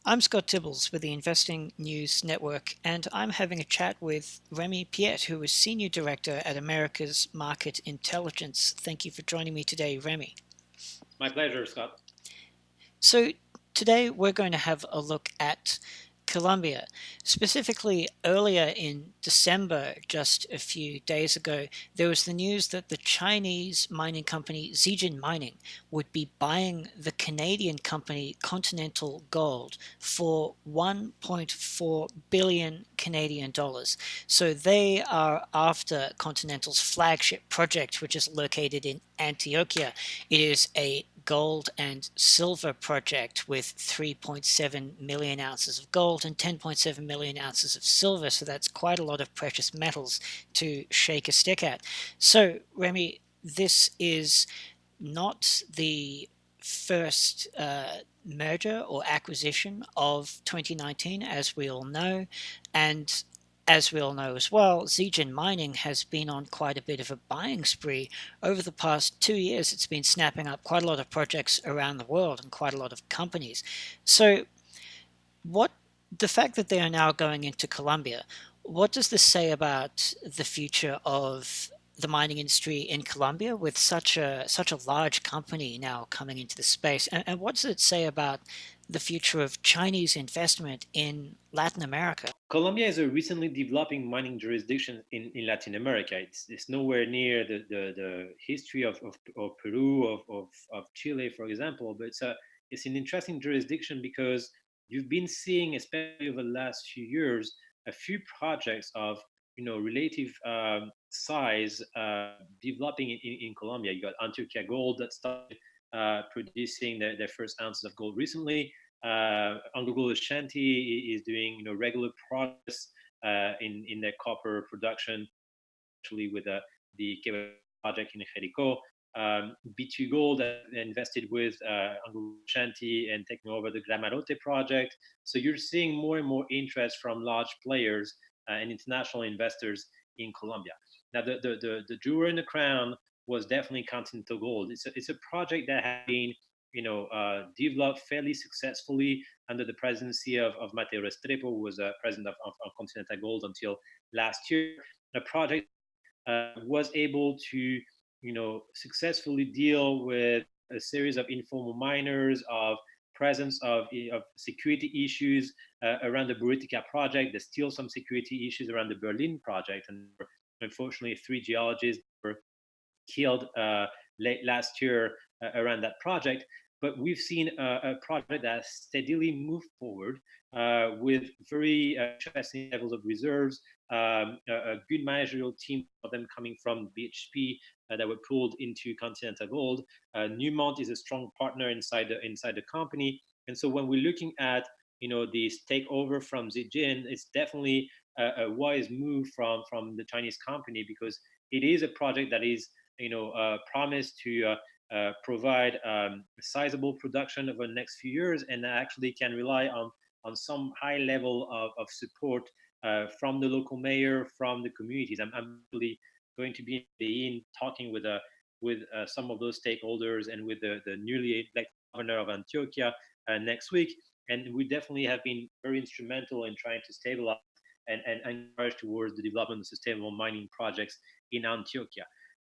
I'm Scott Tibbles with the Investing News Network, and I'm having a chat with Remi Piet, who is Senior Director at America's Market Intelligence. Thank you for joining me today, Remi. My pleasure, Scott. So, today we're going to have a look at Colombia. Specifically, earlier in December, just a few days ago, there was the news that the Chinese mining company Zijin Mining would be buying the Canadian company Continental Gold for 1.4 billion Canadian dollars. So they are after Continental's flagship project, which is located in Antioquia. It is a gold and silver project with 3.7 million ounces of gold and 10.7 million ounces of silver. So that's quite a lot of precious metals to shake a stick at. So, Remi, this is not the first merger or acquisition of 2019, as we all know. And as we all know as well, Zijin Mining has been on quite a bit of a buying spree. Over the past 2 years, it's been snapping up quite a lot of projects around the world and quite a lot of companies. So, what the fact that they are now going into Colombia, what does this say about the future of the mining industry in Colombia with such a large company now coming into the space? And what does it say about the future of Chinese investment in Latin America? Colombia is a recently developing mining jurisdiction in Latin America. It's nowhere near the history of Peru, of Chile, for example, but it's an interesting jurisdiction because you've been seeing, especially over the last few years, a few projects of relative size developing in Colombia. You got Antioquia Gold that started producing their first ounces of gold recently. Anglo Ashanti is doing regular progress in their copper production, actually with the project in Jericho. B2 Gold invested with Anglo Ashanti and taking over the Gramarote project. So you're seeing more and more interest from large players and international investors in Colombia. Now, the jewel in the crown was definitely Continental Gold. It's a project that has been developed fairly successfully under the presidency of Mateo Restrepo, who was president of Continental Gold until last year. The project was able to, successfully deal with a series of informal miners, of presence of security issues around the Buritica project. There's still some security issues around the Berlin project, and unfortunately, 3 geologists were killed late last year around that project. But we've seen a project that steadily moved forward with very interesting levels of reserves, a good managerial team of them coming from BHP that were pulled into Continental Gold. Newmont is a strong partner inside the company, and so when we're looking at this takeover from Zijin, it's definitely a wise move from the Chinese company because it is a project that is promised to provide sizable production over the next few years, and actually can rely on some high level of support from the local mayor, from the communities. I'm really going to be in talking with some of those stakeholders and with the newly elected governor of Antioquia next week. And we definitely have been very instrumental in trying to stabilize and encourage towards the development of sustainable mining projects in Antioquia.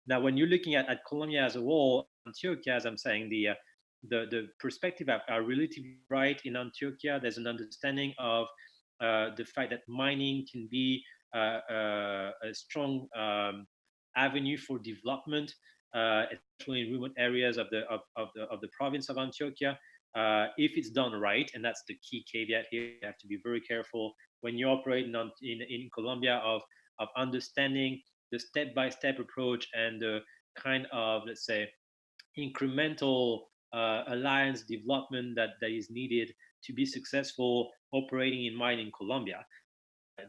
Now, when you're looking at Colombia as a whole, Antioquia, as I'm saying, the perspective are relatively right in Antioquia. There's an understanding of the fact that mining can be a strong avenue for development, especially in remote areas of the province of Antioquia, if it's done right. And that's the key caveat here. You have to be very careful when you operate in Colombia of understanding the step-by-step approach and the kind of, let's say, incremental alliance development that is needed to be successful operating in mining in Colombia.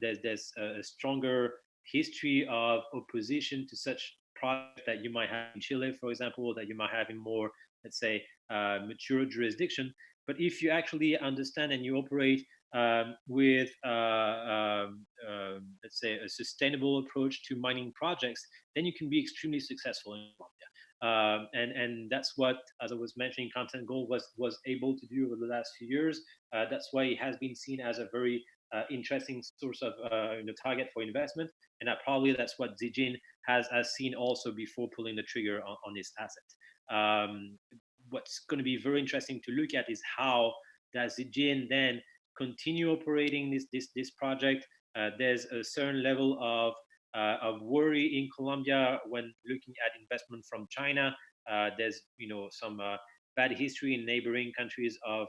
There's a stronger history of opposition to such projects that you might have in Chile, for example, that you might have in more, let's say, mature jurisdiction. But if you actually understand and you operate with, let's say, a sustainable approach to mining projects, then you can be extremely successful in Colombia. And that's what, as I was mentioning, Continental was able to do over the last few years. That's why it has been seen as a very interesting source of target for investment, and probably that's what Zijin has seen also before pulling the trigger on this asset. What's going to be very interesting to look at is how does Zijin then continue operating this project. There's a certain level of worry in Colombia when looking at investment from China. There's some bad history in neighboring countries of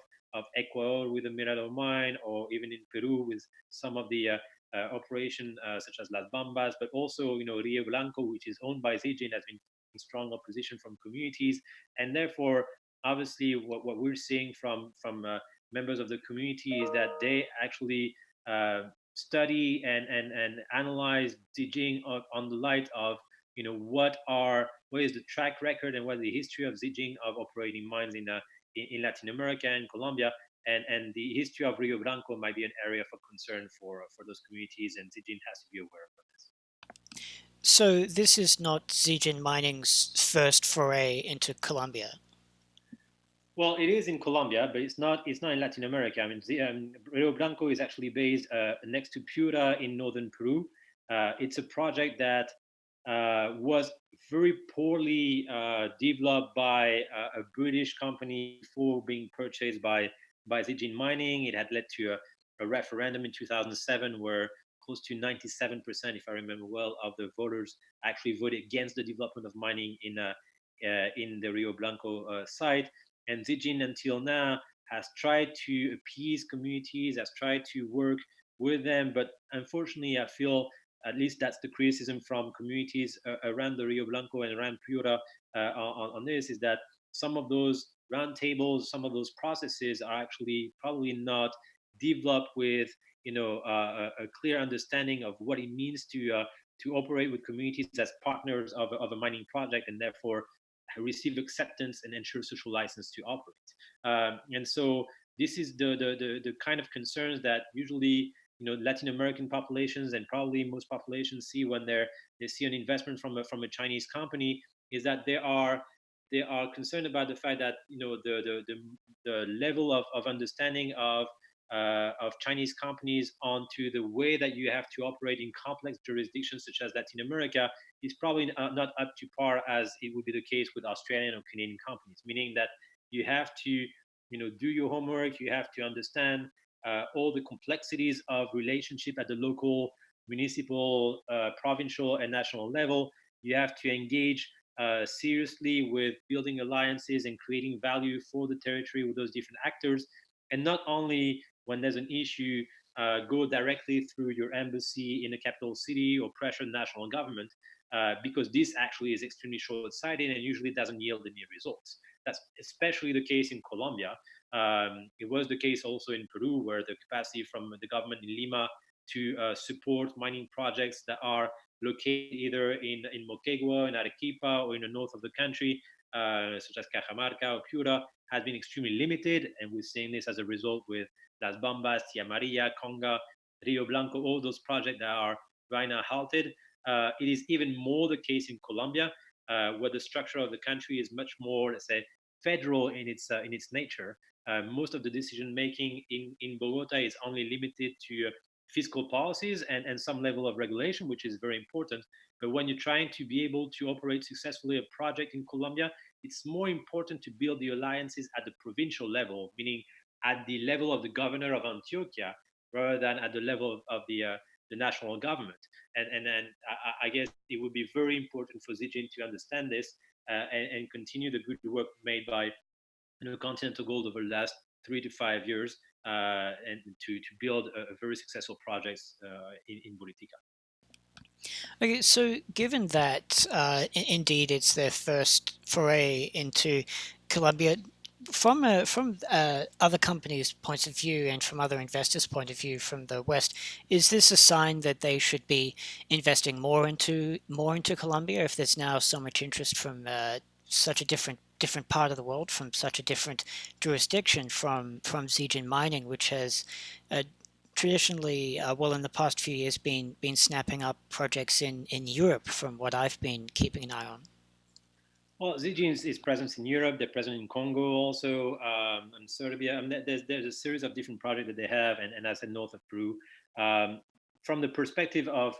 Ecuador with the Mirador mine, or even in Peru with some of the operation such as Las Bambas, but also Rio Blanco, which is owned by Zijin, has been in strong opposition from communities, and therefore, obviously, what we're seeing from members of the community is that they actually study and analyze Zijin on the light of what is the track record and what is the history of Zijin of operating mines in Latin America and Colombia, and the history of Rio Blanco might be an area for concern for those communities, and Zijin has to be aware of this. So this is not Zijin Mining's first foray into Colombia. Well, it is in Colombia, but it's not in Latin America. I mean, Rio Blanco is actually based next to Piura in northern Peru. It's a project that was very poorly developed by a British company before being purchased by Zijin Mining. It had led to a referendum in 2007 where close to 97%, if I remember well, of the voters actually voted against the development of mining in the Rio Blanco site. And Zijin until now has tried to appease communities, has tried to work with them, but unfortunately, I feel at least that's the criticism from communities around the Rio Blanco and around Piura on this, is that some of those roundtables, some of those processes are actually probably not developed with a clear understanding of what it means to operate with communities as partners of a mining project, and therefore receive acceptance and ensure social license to operate. And so this is the kind of concerns that usually Latin American populations and probably most populations see when they see an investment from a Chinese company, is that they are concerned about the fact that the level of understanding of Chinese companies onto the way that you have to operate in complex jurisdictions such as Latin America is probably not up to par as it would be the case with Australian or Canadian companies, meaning that you have to do your homework, you have to understand all the complexities of relationship at the local, municipal, provincial, and national level. You have to engage seriously with building alliances and creating value for the territory with those different actors, and not only when there's an issue go directly through your embassy in a capital city or pressure the national government, because this actually is extremely short-sighted and usually doesn't yield any results. That's especially the case in Colombia. It was the case also in Peru, where the capacity from the government in Lima to support mining projects that are located either in Moquegua, in Arequipa, or in the north of the country, such as Cajamarca or Piura, has been extremely limited. And we're seeing this as a result with Las Bambas, Tia Maria, Conga, Rio Blanco, all those projects that are right now halted. It is even more the case in Colombia, where the structure of the country is much more, let's say, federal in its nature. Most of the decision making in Bogota is only limited to fiscal policies and some level of regulation, which is very important. But when you're trying to be able to operate successfully a project in Colombia, it's more important to build the alliances at the provincial level, meaning at the level of the governor of Antioquia, rather than at the level of the national government. And I guess it would be very important for Zijin to understand this and continue the good work made by Continental Gold over the last 3 to 5 years, and to build a very successful projects in Buritica. Okay, so given that indeed it's their first foray into Colombia, from other companies' points of view and from other investors' point of view from the West, is this a sign that they should be investing more into Colombia if there's now so much interest from such a different part of the world, from such a different jurisdiction from Zijin Mining, which has traditionally, well, in the past few years, been snapping up projects in Europe, from what I've been keeping an eye on? Well, Zijin is present in Europe. They're present in Congo also, and Serbia. I mean, there's a series of different projects that they have, and as I said, north of Peru. Um, from the perspective of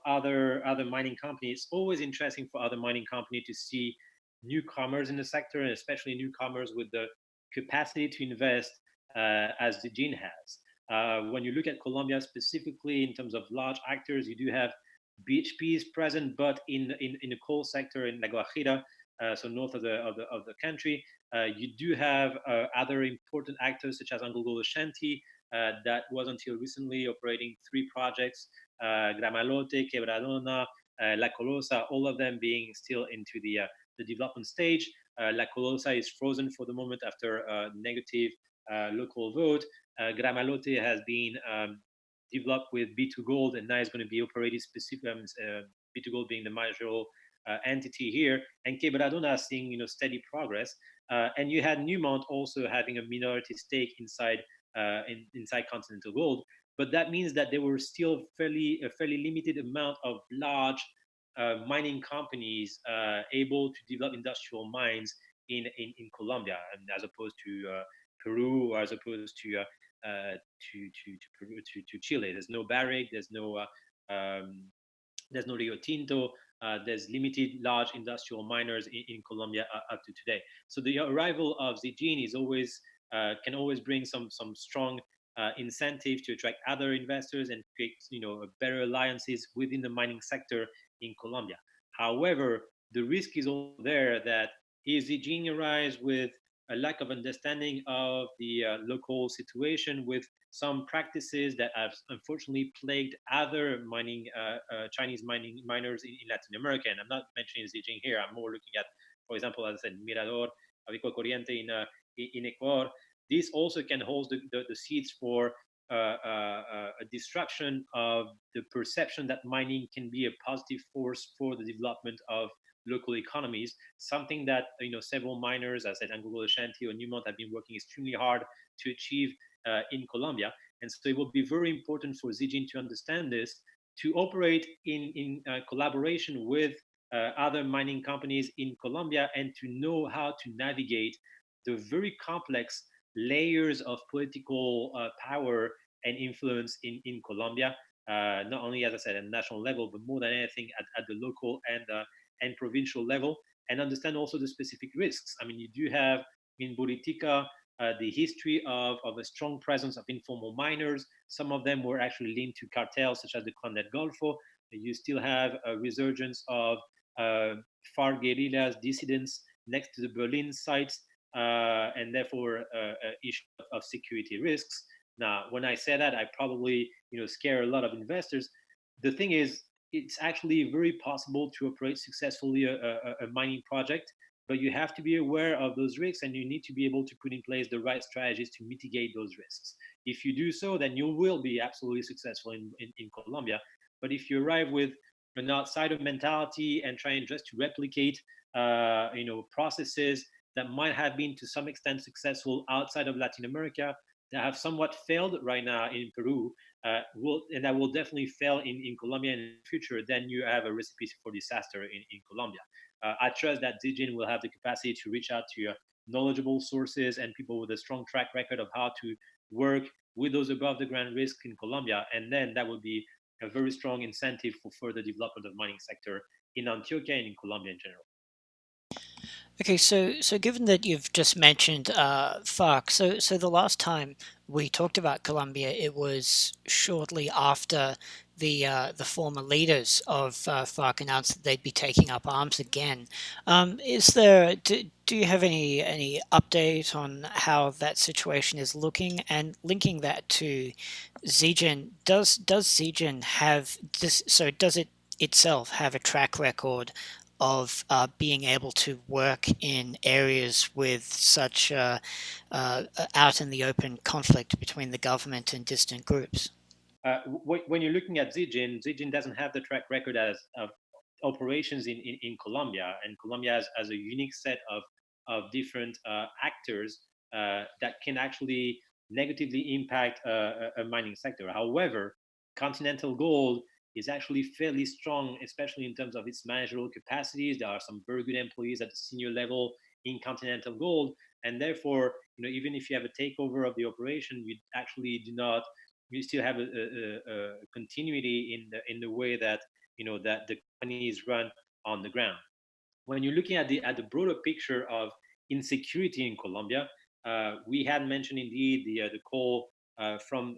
other mining companies, it's always interesting for other mining companies to see newcomers in the sector, and especially newcomers with the capacity to invest as Zijin has. When you look at Colombia specifically in terms of large actors, you do have BHPs present, but in the coal sector in La Guajira, so north of the country. You do have other important actors such as Anglo Ashanti, that was until recently operating three projects: Gramalote, Quebradona, La Colosa, all of them being still into the development stage. La Colosa is frozen for the moment after a negative local vote. Gramalote has been developed with B2 Gold, and now is going to be operated specific. B2 Gold being the marginal entity here, and Quebradona seeing steady progress. And you had Newmont also having a minority stake inside Continental Gold, but that means that there were still a fairly limited amount of large mining companies able to develop industrial mines in Colombia, and as opposed to Peru, or as opposed to Peru, to Chile. There's no Barrick, there's no Rio Tinto. There's limited large industrial miners in Colombia up to today. So the arrival of Zijin is always can always bring some strong incentive to attract other investors and create better alliances within the mining sector in Colombia. However, the risk is also there that if Zijin arrives with a lack of understanding of the local situation, with some practices that have unfortunately plagued other Chinese miners in Latin America. And I'm not mentioning Zijin here. I'm more looking at, for example, as I said, Mirador, Avico Corriente in Ecuador. This also can hold the seeds for a destruction of the perception that mining can be a positive force for the development of local economies, something that several miners, as I said, Anglo Ashanti or Newmont, have been working extremely hard to achieve in Colombia. And so it will be very important for Zijin to understand this, to operate in collaboration with other mining companies in Colombia, and to know how to navigate the very complex layers of political power and influence in Colombia, not only, as I said, at national level, but more than anything at the local and provincial level, and understand also the specific risks. I mean, you do have in Buritica the history of a strong presence of informal miners. Some of them were actually linked to cartels such as the Clan del Golfo. You still have a resurgence of FARC guerrillas, dissidents next to the Berlin sites, and therefore issue of security risks. Now, when I say that, I probably scare a lot of investors. The thing is, it's actually very possible to operate successfully a mining project, but you have to be aware of those risks, and you need to be able to put in place the right strategies to mitigate those risks. If you do so, then you will be absolutely successful in Colombia. But if you arrive with an outsider mentality and trying just to replicate processes that might have been to some extent successful outside of Latin America, that have somewhat failed right now in Peru, and that will definitely fail in Colombia in the future, then you have a recipe for disaster in Colombia. I trust that Zijin will have the capacity to reach out to knowledgeable sources and people with a strong track record of how to work with those above the ground risks in Colombia, and then that will be a very strong incentive for further development of mining sector in Antioquia and in Colombia in general. Okay, so given that you've just mentioned FARC, so the last time we talked about Colombia, it was shortly after the former leaders of FARC announced that they'd be taking up arms again. Do you have any update on how that situation is looking? And linking that to Zijin, does Zijin have this? So does it itself have a track record of being able to work in areas with such out in the open conflict between the government and distant groups? When you're looking at Zijin doesn't have the track record as of operations in Colombia, and Colombia has a unique set of different actors that can actually negatively impact a mining sector. However, Continental Gold is actually fairly strong, especially in terms of its managerial capacities. There are some very good employees at the senior level in Continental Gold, and therefore, even if you have a takeover of the operation, you actually do not. You still have a continuity in the way that that the company is run on the ground. When you're looking at the broader picture of insecurity in Colombia, we had mentioned indeed the call from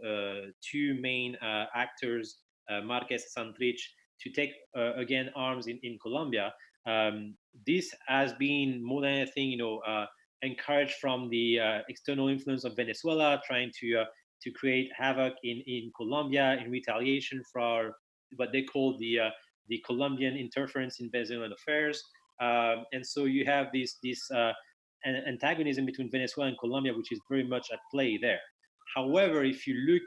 two main actors, Marquez Santrich, to take again arms in Colombia. This has been more than anything, encouraged from the external influence of Venezuela, trying to create havoc in Colombia in retaliation for what they call the Colombian interference in Venezuelan affairs. And so you have this antagonism between Venezuela and Colombia, which is very much at play there. However, if you look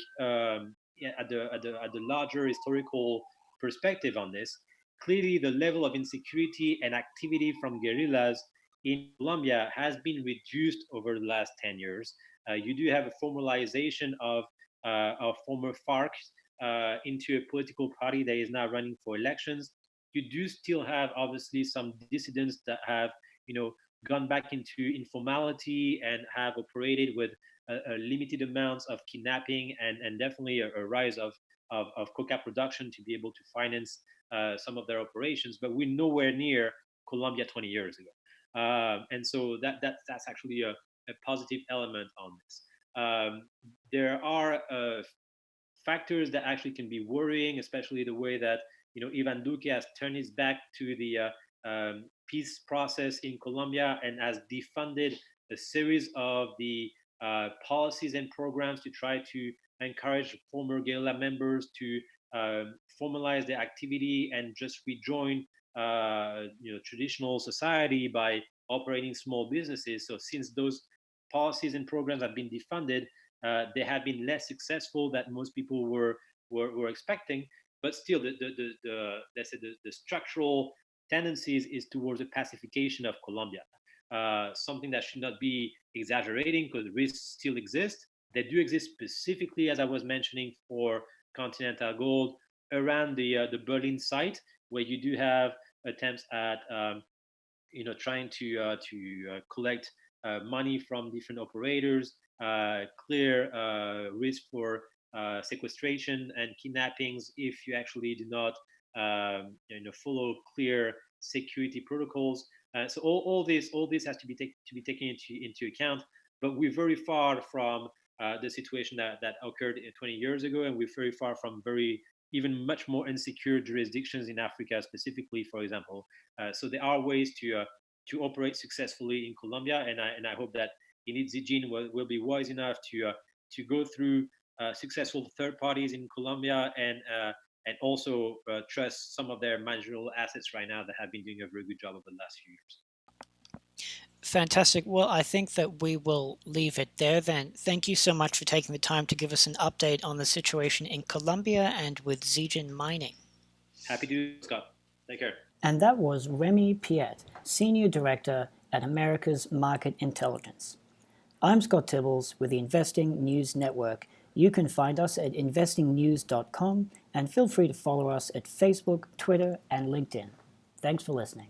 at the larger historical perspective on this, clearly the level of insecurity and activity from guerrillas in Colombia has been reduced over the last 10 years. You do have a formalization of former FARC into a political party that is now running for elections. You do still have obviously some dissidents that have gone back into informality and have operated with a limited amounts of kidnapping and definitely a rise of coca production to be able to finance some of their operations. But we're nowhere near Colombia 20 years ago. And so that's actually a positive element on this. There are factors that actually can be worrying, especially the way that Ivan Duque has turned his back to the peace process in Colombia and has defunded a series of the policies and programs to try to encourage former guerrilla members to formalize their activity and just rejoin traditional society by operating small businesses. So since those policies and programs have been defunded, they have been less successful than most people were expecting. But still, let's say the structural tendencies is towards a pacification of Colombia. Something that should not be exaggerating because risks still exist. They do exist specifically, as I was mentioning, for Continental Gold around the Berlin site, where you do have attempts at trying to collect money from different operators, clear risk for sequestration and kidnappings if you actually do not follow clear security protocols. So all this has to be taken into account. But we're very far from the situation that occurred 20 years ago, and we're very far from even much more insecure jurisdictions in Africa, specifically, for example. So there are ways to operate successfully in Colombia, and I hope that indeed Zijin will be wise enough to go through successful third parties in Colombia and also trust some of their managerial assets right now that have been doing a very good job over the last few years. Fantastic. Well, I think that we will leave it there then. Thank you so much for taking the time to give us an update on the situation in Colombia and with Zijin Mining. Happy to, Scott. Take care. And that was Remi Piet, Senior Director at America's Market Intelligence. I'm Scott Tibbles with the Investing News Network. You can find us at investingnews.com and feel free to follow us at Facebook, Twitter, and LinkedIn. Thanks for listening.